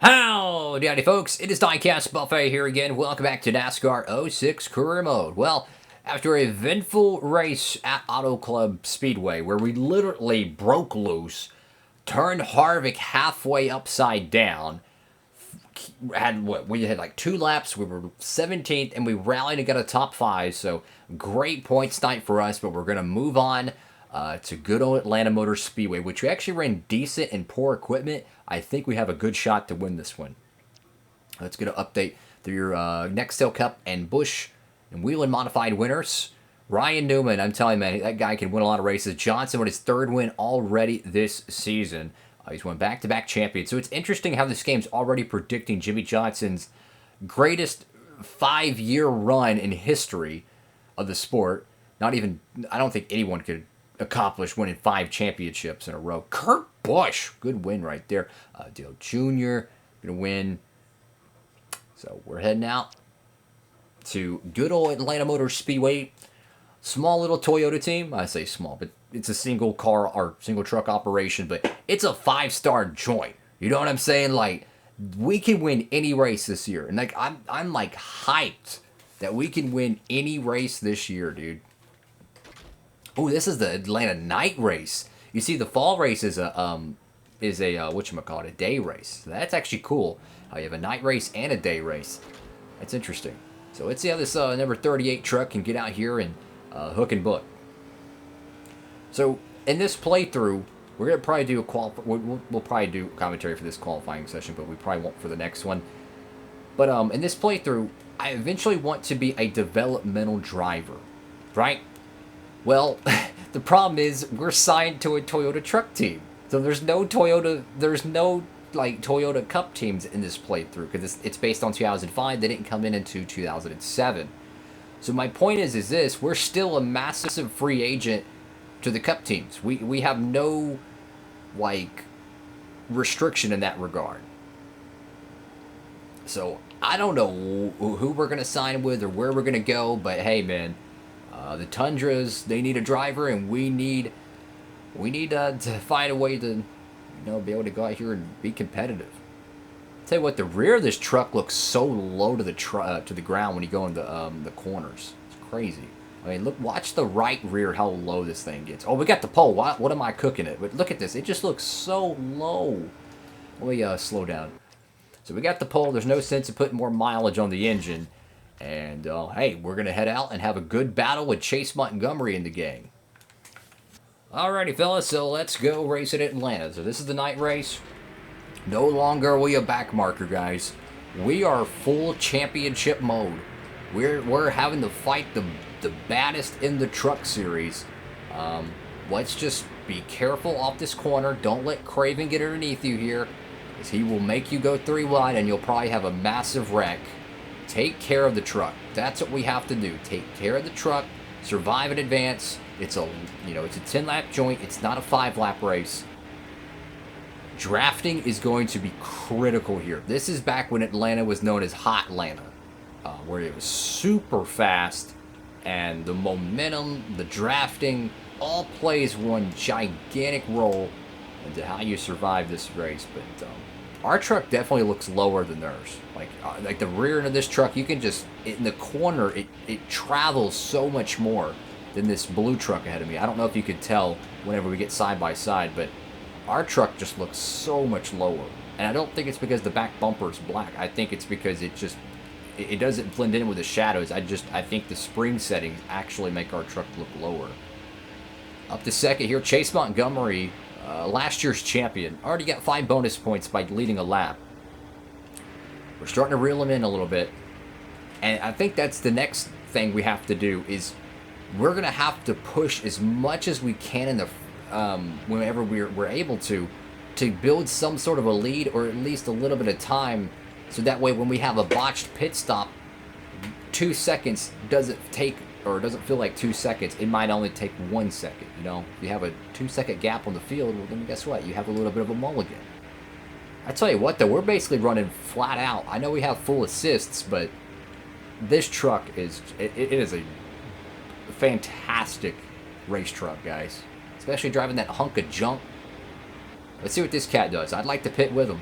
Howdy folks, it is Diecast Buffet here again. Welcome back to NASCAR 06 Career Mode. Well, after an eventful race at Auto Club Speedway where we literally broke loose, turned Harvick halfway upside down, we had like 2 laps, we were 17th, and we rallied and got a top 5, so great points night for us, but we're going to move on to good old Atlanta Motor Speedway, which we actually ran decent and poor equipment. I think we have a good shot to win this one. Let's get an update through your Nextel Cup and Busch and Whelen Modified winners. Ryan Newman, I'm telling you, man, that guy can win a lot of races. Johnson with his 3rd win already this season. He's won back-to-back champions. So it's interesting how this game's already predicting Jimmie Johnson's greatest 5-year run in history of the sport. Not even, I don't think anyone could accomplish winning 5 championships in a row. Kurt Busch, good win right there. Dale Jr. gonna win. So we're heading out to good old Atlanta Motor Speedway. Small little Toyota team. I say small, but it's a single car or single truck operation, but it's a 5-star joint. You know what I'm saying? Like, we can win any race this year. And like I'm like hyped that we can win any race this year, dude. Oh, this is the Atlanta night race. You see, the fall race is a whatchamacallit, a day race. So that's actually cool. How you have a night race and a day race. That's interesting. So let's see how this number 38 truck can get out here and hook and book. So in this playthrough, we're gonna probably do we'll probably do commentary for this qualifying session, but we probably won't for the next one. But in this playthrough, I eventually want to be a developmental driver, right? Well, the problem is we're signed to a Toyota truck team. So there's no like Toyota Cup teams in this playthrough because it's based on 2005. They didn't come in until 2007. So my point is this: we're still a massive free agent to the Cup teams. We have no like restriction in that regard. So I don't know who we're gonna sign with or where we're gonna go, but hey, man. The Tundras, they need a driver, and we need to find a way to, be able to go out here and be competitive. Tell you what, the rear of this truck looks so low to the ground when you go into the corners. It's crazy. I mean, look, watch the right rear, how low this thing gets. Oh, we got the pole. What am I cooking it? But look at this. It just looks so low. Let me slow down. So we got the pole. There's no sense in putting more mileage on the engine. And, hey, we're going to head out and have a good battle with Chase Montgomery in the gang. Alrighty, fellas, so let's go race at Atlanta. So this is the night race. No longer are we a back marker, guys. We are full championship mode. We're having to fight the baddest in the truck series. Let's just be careful off this corner. Don't let Craven get underneath you here, because he will make you go 3 wide, and you'll probably have a massive wreck. Take care of the truck. That's what we have to do. Take care of the truck, survive in advance. It's a 10-lap joint. It's not a 5-lap race. Drafting is going to be critical here. This is back when Atlanta was known as Hot Atlanta, where it was super fast, and the momentum, the drafting, all plays one gigantic role into how you survive this race. But our truck definitely looks lower than theirs. Like the rear end of this truck, you can just, in the corner, it travels so much more than this blue truck ahead of me. I don't know if you could tell whenever we get side by side, but our truck just looks so much lower. And I don't think it's because the back bumper is black. I think it's because it doesn't blend in with the shadows. I think the spring settings actually make our truck look lower. Up to second here, Chase Montgomery, last year's champion, already got 5 bonus points by leading a lap. We're starting to reel him in a little bit, and I think that's the next thing we have to do is we're gonna have to push as much as we can in the whenever we're able to build some sort of a lead or at least a little bit of time, so that way when we have a botched pit stop, 2 seconds doesn't feel like 2 seconds. It might only take 1 second. If you have a 2-second gap on the field, well, then guess what? You have a little bit of a mulligan. I tell you what, though, we're basically running flat out. I know we have full assists, but this truck is a fantastic race truck, guys. Especially driving that hunk of junk. Let's see what this cat does. I'd like to pit with him.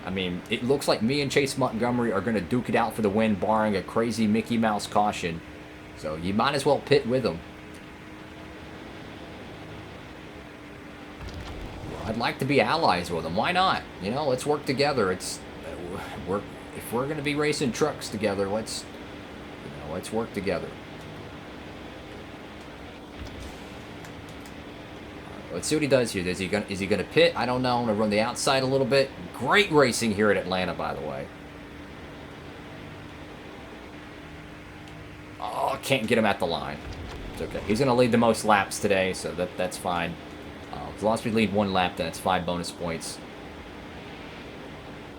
I mean, it looks like me and Chase Montgomery are going to duke it out for the win, barring a crazy Mickey Mouse caution. So you might as well pit with him. I'd like to be allies with him. Why not? You know, let's work together. If we're going to be racing trucks together, let's work together. Let's see what he does here. Is he gonna pit? I don't know. I'm gonna run the outside a little bit. Great racing here at Atlanta, by the way. Oh, can't get him at the line. It's okay. He's gonna lead the most laps today, so that's fine. As long as we lead 1 lap, that's 5 bonus points.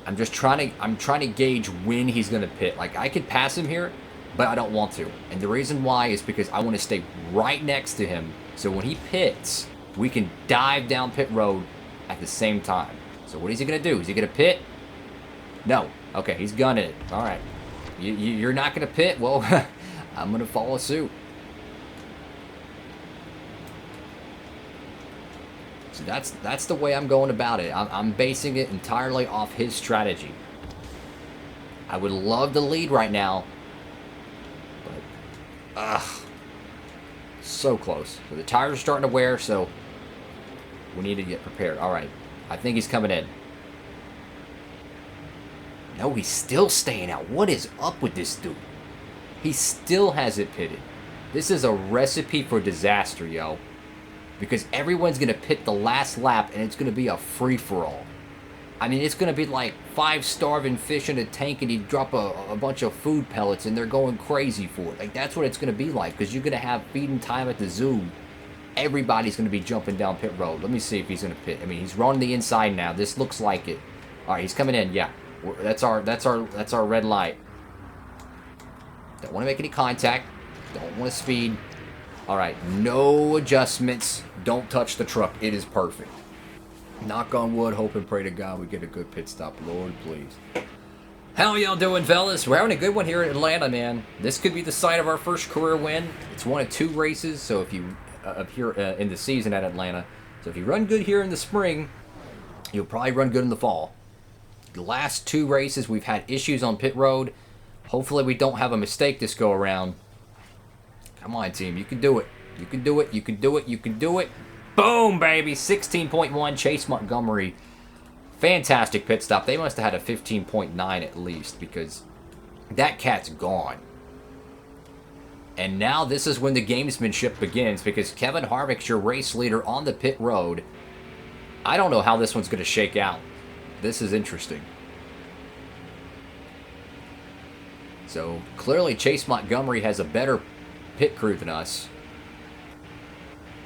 I'm trying to gauge when he's gonna pit. Like, I could pass him here, but I don't want to. And the reason why is because I want to stay right next to him, so when he pits, we can dive down pit road at the same time. So what is he going to do? Is he going to pit? No. Okay, he's gunning it. All right. You're not going to pit? Well, I'm going to follow suit. So that's the way I'm going about it. I'm basing it entirely off his strategy. I would love to lead right now, but so close. So the tires are starting to wear, so we need to get prepared. All right. I think he's coming in. No, he's still staying out. What is up with this dude? He still has it pitted. This is a recipe for disaster, yo. Because everyone's going to pit the last lap, and it's going to be a free-for-all. I mean, it's going to be like 5 starving fish in a tank, and you drop a bunch of food pellets, and they're going crazy for it. Like, that's what it's going to be like, because you're going to have feeding time at the zoo. Everybody's going to be jumping down pit road. Let me see if he's going to pit. I mean, he's running the inside now. This looks like it. All right, he's coming in. Yeah, that's our red light. Don't want to make any contact. Don't want to speed. All right, no adjustments. Don't touch the truck. It is perfect. Knock on wood. Hope and pray to God we get a good pit stop. Lord, please. How y'all doing, fellas? We're having a good one here in Atlanta, man. This could be the site of our first career win. It's one of 2 races, so if you up here in the season at Atlanta. So if you run good here in the spring, you'll probably run good in the fall. The last 2 races, we've had issues on pit road. Hopefully we don't have a mistake this go around. Come on, team. You can do it. You can do it. You can do it. You can do it. Boom, baby. 16.1 Chase Montgomery. Fantastic pit stop. They must have had a 15.9 at least, because that cat's gone. And now this is when the gamesmanship begins, because Kevin Harvick's your race leader on the pit road. I don't know how this one's going to shake out. This is interesting. So clearly Chase Montgomery has a better pit crew than us.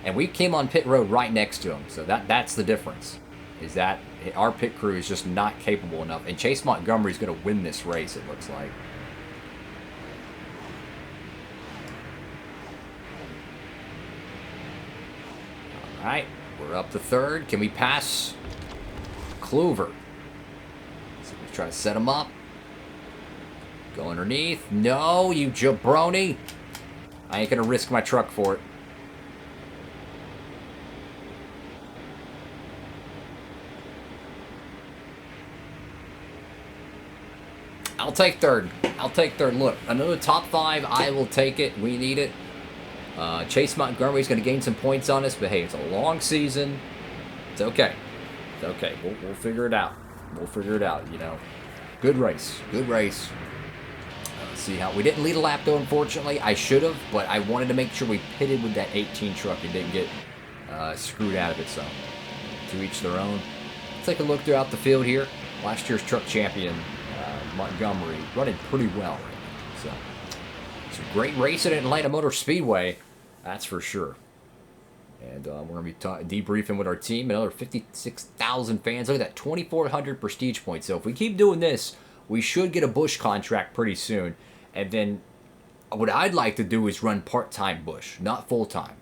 And we came on pit road right next to him. So that's the difference. Is that our pit crew is just not capable enough. And Chase Montgomery's going to win this race, it looks like. All right, we're up to 3rd. Can we pass Kluver? So we try to set him up. Go underneath. No, you jabroni. I ain't going to risk my truck for it. I'll take 3rd. I'll take 3rd. Look, another top 5. I will take it. We need it. Chase Montgomery's going to gain some points on us, but hey, it's a long season. It's okay. It's okay. We'll figure it out. We'll figure it out, you know. Good race. Good race. Let's see how... We didn't lead a lap, though, unfortunately. I should have, but I wanted to make sure we pitted with that 18 truck and didn't get screwed out of it, so to each their own. Let's take a look throughout the field here. Last year's truck champion, Montgomery, running pretty well right now, so... It's a great race at Atlanta Motor Speedway, that's for sure. And we're going to be debriefing with our team. Another 56,000 fans. Look at that, 2,400 prestige points. So if we keep doing this, we should get a Busch contract pretty soon. And then what I'd like to do is run part-time Busch, not full-time.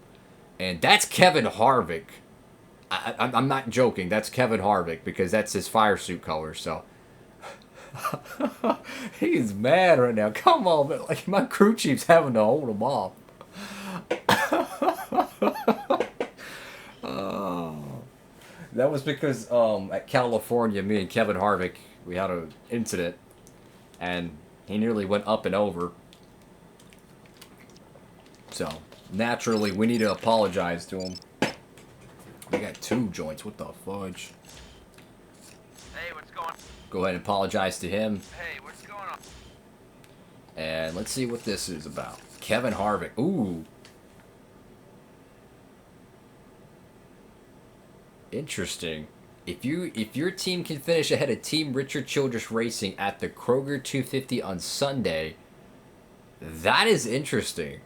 And that's Kevin Harvick. I'm not joking. That's Kevin Harvick, because that's his fire suit color, so... He's mad right now. Come on, man. Like, my crew chief's having to hold him off. Oh. That was because at California, me and Kevin Harvick we had an incident, and he nearly went up and over. So, naturally, we need to apologize to him. We got 2 joints. What the fudge? Hey, what's going on? Go ahead and apologize to him. Hey, what's going on? And let's see what this is about. Kevin Harvick. Ooh. Interesting. If your team can finish ahead of Team Richard Childress Racing at the Kroger 250 on Sunday, that is interesting.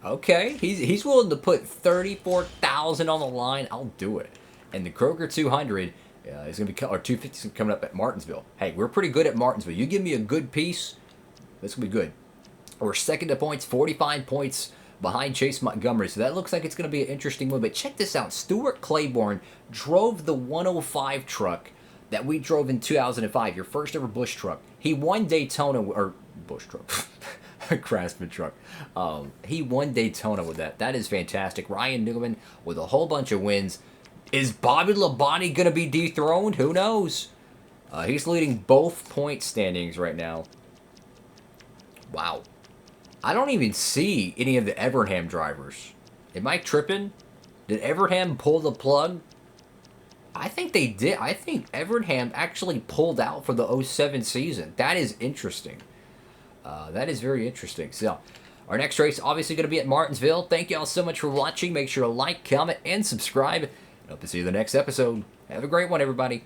Okay, he's willing to put $34,000 on the line. I'll do it. And the Kroger 200 is going to be, or 250 is coming up at Martinsville. Hey, we're pretty good at Martinsville. You give me a good piece, that's going to be good. We're second to points, 45 points behind Chase Montgomery. So that looks like it's going to be an interesting move. But check this out. Stuart Claiborne drove the 105 truck that we drove in 2005, your first ever Busch truck. He won Daytona, or Busch truck. Craftsman truck. He won Daytona with that. That is fantastic. Ryan Newman with a whole bunch of wins. Is Bobby Labonte going to be dethroned? Who knows? He's leading both point standings right now. Wow. I don't even see any of the Evernham drivers. Am I tripping? Did Evernham pull the plug? I think they did. I think Evernham actually pulled out for the 07 season. That is interesting. That is very interesting. So, our next race obviously going to be at Martinsville. Thank you all so much for watching. Make sure to like, comment, and subscribe. And hope to see you in the next episode. Have a great one, everybody.